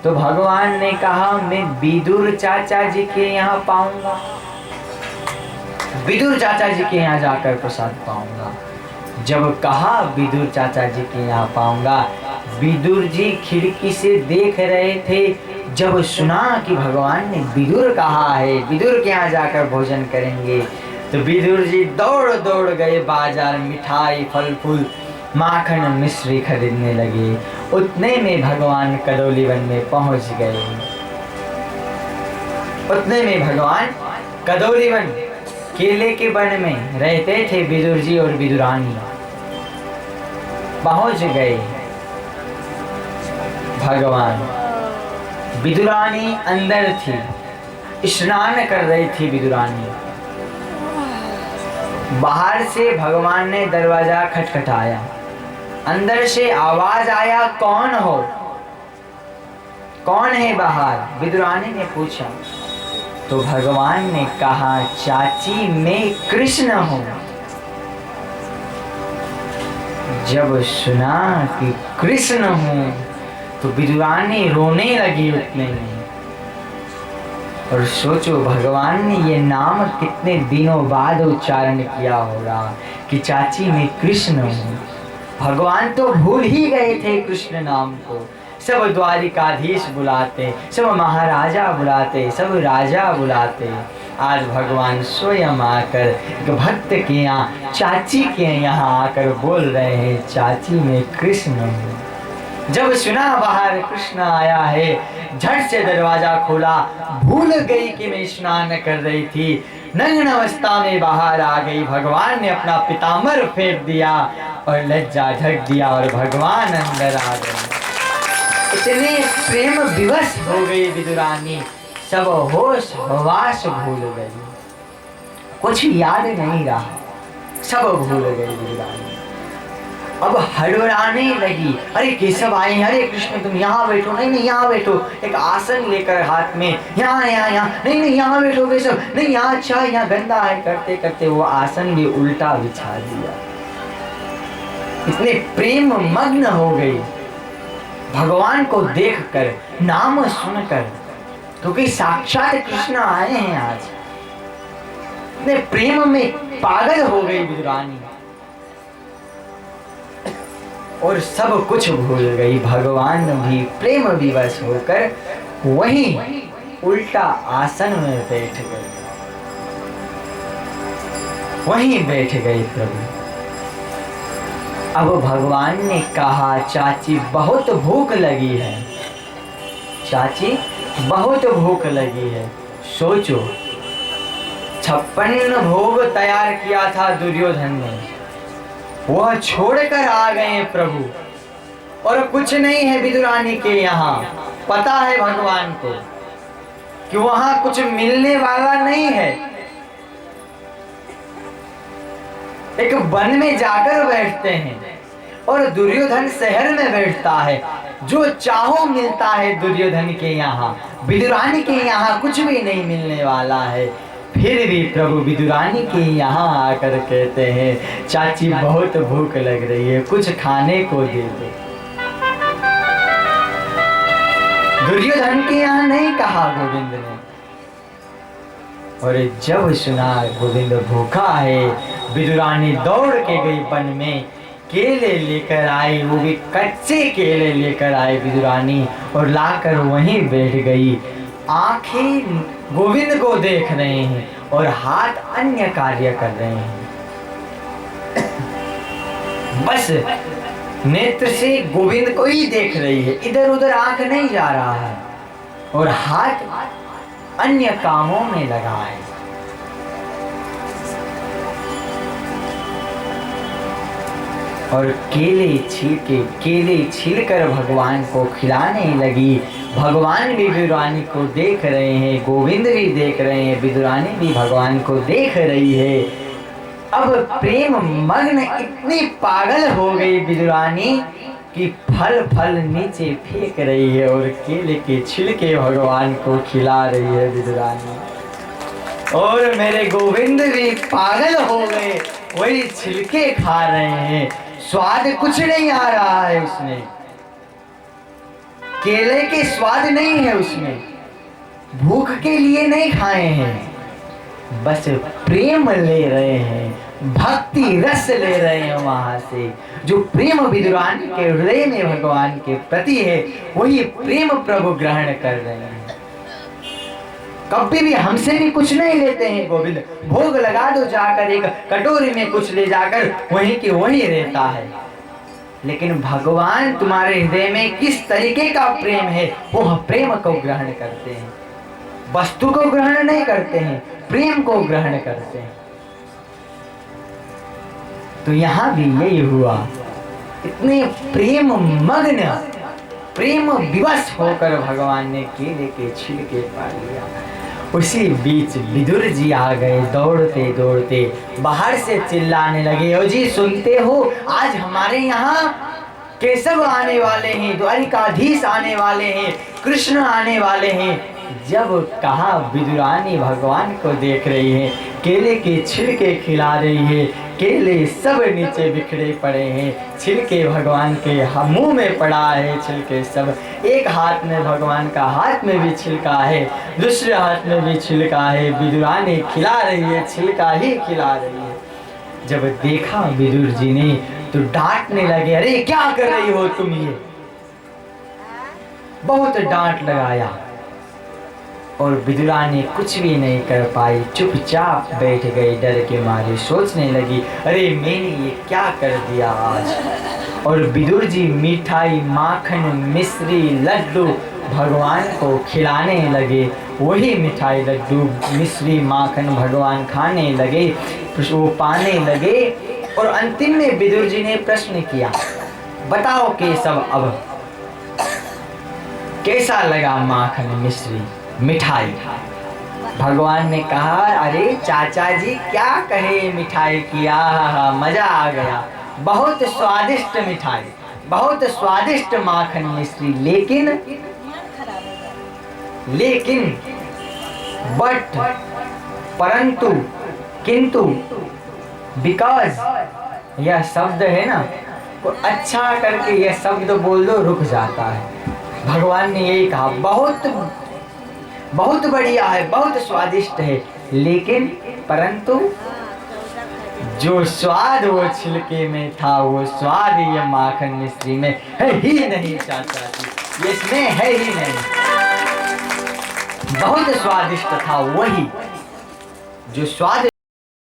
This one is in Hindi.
तो भगवान ने कहा मैं विदुर चाचा जी के यहाँ पाऊंगा, विदुर चाचा जी के यहाँ जाकर प्रसाद पाऊंगा। जब कहा विदुर चाचा जी के यहाँ पाऊंगा, विदुर जी खिड़की से देख रहे थे। जब सुना कि भगवान ने विदुर कहा है विदुर के यहाँ जाकर भोजन करेंगे, तो विदुर जी दौड़ दौड़ गए बाजार, मिठाई फल फूल माखन मिश्री खरीदने लगे। उतने में भगवान कदौली वन में पहुंच गए। उतने में भगवान कदौली वन केले के वन में रहते थे विदुर जी और विदुरानी। पहुंच गए भगवान। विदुरानी अंदर थी, स्नान कर रही थी विदुरानी। बाहर से भगवान ने दरवाजा खटखटाया, अंदर से आवाज आया, कौन हो, कौन है बाहर? विदुरानी ने पूछा। तो भगवान ने कहा, चाची मैं कृष्ण हूं। जब सुना कि कृष्ण हूं तो विदुरानी रोने लगी उतने में। और सोचो भगवान ने ये नाम कितने दिनों बाद उच्चारण किया होगा कि चाची मैं कृष्ण हूँ। भगवान तो भूल ही गए थे कृष्ण नाम को। सब द्वारिकाधीश बुलाते, सब महाराजा बुलाते, सब राजा बुलाते। आज भगवान स्वयं आकर भक्त के यहाँ, चाची के यहाँ आकर बोल रहे हैं, चाची मैं कृष्ण हूँ। जब सुना बाहर कृष्ण आया है, झट से दरवाजा खोला। भूल गई कि मैं स्नान कर रही थी, नग्न अवस्था में बाहर आ गई। भगवान ने अपना पीताम्बर फेंक दिया और लज्जा ढक दिया और भगवान अंदर आ गए। इतने प्रेम विवश हो गई विदुरानी, सब होश हवास भूल गई, कुछ याद नहीं रहा, सब भूल गई विदुरानी। अब हड़बड़ाने लगी, अरे केशव आए हैं, अरे कृष्ण तुम यहाँ बैठो, नहीं नहीं यहाँ बैठो। एक आसन लेकर हाथ में, यहाँ यहाँ यहाँ, नहीं नहीं यहाँ बैठो केशव, नहीं यहाँ अच्छा यहाँ गंदा है। करते करते वो आसन भी उल्टा बिछा दिया। इतने प्रेम मग्न हो गई भगवान को देखकर, नाम सुनकर, क्योंकि साक्षात कृष्ण आए हैं आज। इतने प्रेम में पागल हो गई विदुरानी और सब कुछ भूल गई। भगवान भी प्रेम विवश होकर वहीं उल्टा आसन में बैठ गए, वहीं बैठ गए प्रभु। अब भगवान ने कहा, चाची बहुत भूख लगी है, चाची बहुत भूख लगी है। सोचो 56 भोग तैयार किया था दुर्योधन ने, वह छोड़कर आ गए प्रभु। और कुछ नहीं है विदुरानी के यहाँ, पता है भगवान को कि वहां कुछ मिलने वाला नहीं है। एक वन में जाकर बैठते हैं और दुर्योधन शहर में बैठता है, जो चाहो मिलता है दुर्योधन के यहाँ। विदुरानी के यहाँ कुछ भी नहीं मिलने वाला है। फिर भी प्रभु विदुरानी के यहाँ आकर कहते हैं, चाची बहुत भूख लग रही है, कुछ खाने को दे दो। दुर्योधन के यहाँ नहीं कहा गोविंद ने। और जब सुना गोविंद भूखा है, विदुरानी दौड़ के गई वन में, केले लेकर आई, वो भी कच्चे केले लेकर आए विदुरानी, और लाकर वहीं बैठ गई। आंखें गोविंद को देख रहे हैं और हाथ अन्य कार्य कर रहे हैं। बस नेत्र से गोविंद को ही देख रही है, इधर उधर आंख नहीं जा रहा है, और हाथ अन्य कामों में लगा है। और केले छीलकर भगवान को खिलाने लगी। भगवान भी विदुरानी को देख रहे हैं, गोविंद भी देख रहे हैं, विदुरानी भी भगवान को देख रही है। अब प्रेम मग्न इतनी पागल हो गई विदुरानी कि फल नीचे फेंक रही है और केले के छिलके भगवान को खिला रही है विदुरानी। और मेरे गोविंद भी पागल हो गए, वही छिलके खा रहे हैं, स्वाद कुछ नहीं आ रहा है उसमें। केले के स्वाद नहीं है उसमें, भूख के लिए नहीं खाए हैं, बस प्रेम ले रहे हैं, भक्ति रस ले रहे हैं वहां से। जो प्रेम विदुरानी के हृदय में भगवान के प्रति है, वही प्रेम प्रभु ग्रहण कर रहे हैं। कभी भी हमसे भी कुछ नहीं लेते हैं गोविंद, भोग लगा दो जाकर, एक कटोरी में कुछ ले जाकर वहीं के वहीं रहता है। लेकिन भगवान तुम्हारे हृदय में किस तरीके का प्रेम है, वो प्रेम को ग्रहण करते हैं, वस्तु को ग्रहण नहीं करते हैं, प्रेम को ग्रहण करते हैं। तो यहां भी यही हुआ, इतने प्रेम मग्न, प्रेम विवश होकर भगवान ने केले के छिलके पा लिया। उसी बीच विदुर जी आ गए दौड़ते दौड़ते, बाहर से चिल्लाने लगे, ओ जी सुनते हो, आज हमारे यहाँ केशव आने वाले हैं, द्वारिकाधीश आने वाले हैं, कृष्ण आने वाले हैं। जब कहा, विदुरानी भगवान को देख रही है, केले के छिलके खिला रही है, केले सब नीचे बिखरे पड़े हैं, छिलके भगवान के मुंह में पड़ा है, छिलके सब, एक हाथ में भगवान का हाथ में भी छिलका है, दूसरे हाथ में भी छिलका है, विदुरानी खिला रही है, छिलका ही खिला रही है। जब देखा विदुर जी ने तो डांटने लगे, अरे क्या कर रही हो तुम ये, बहुत डांट लगाया। और विदुरानी कुछ भी नहीं कर पाई, चुपचाप बैठ गई, डर के मारे सोचने लगी, अरे मैंने ये क्या कर दिया आज। और विदुर जी मिठाई, माखन, मिश्री, लड्डू भगवान को खिलाने लगे। वही मिठाई, लड्डू, मिश्री, माखन भगवान खाने लगे, वो पाने लगे। और अंतिम में विदुर जी ने प्रश्न किया, बताओ केशव अब कैसा लगा माखन, मिश्री, मिठाई। भगवान ने कहा, अरे चाचा जी क्या कहे मिठाई की, मजा आ गया, बहुत स्वादिष्ट मिठाई, बहुत स्वादिष्ट माखन मिश्री, लेकिन बट परंतु किंतु बिकॉज यह शब्द है ना, को अच्छा करके यह शब्द बोल दो रुक जाता है। भगवान ने यही कहा, बहुत बढ़िया है, बहुत स्वादिष्ट है, लेकिन परंतु जो स्वाद वो छिलके में था, वो स्वाद ये माखन मिश्री में है ही नहीं चाचा जी, इसमें है ही नहीं। बहुत स्वादिष्ट था वही जो स्वाद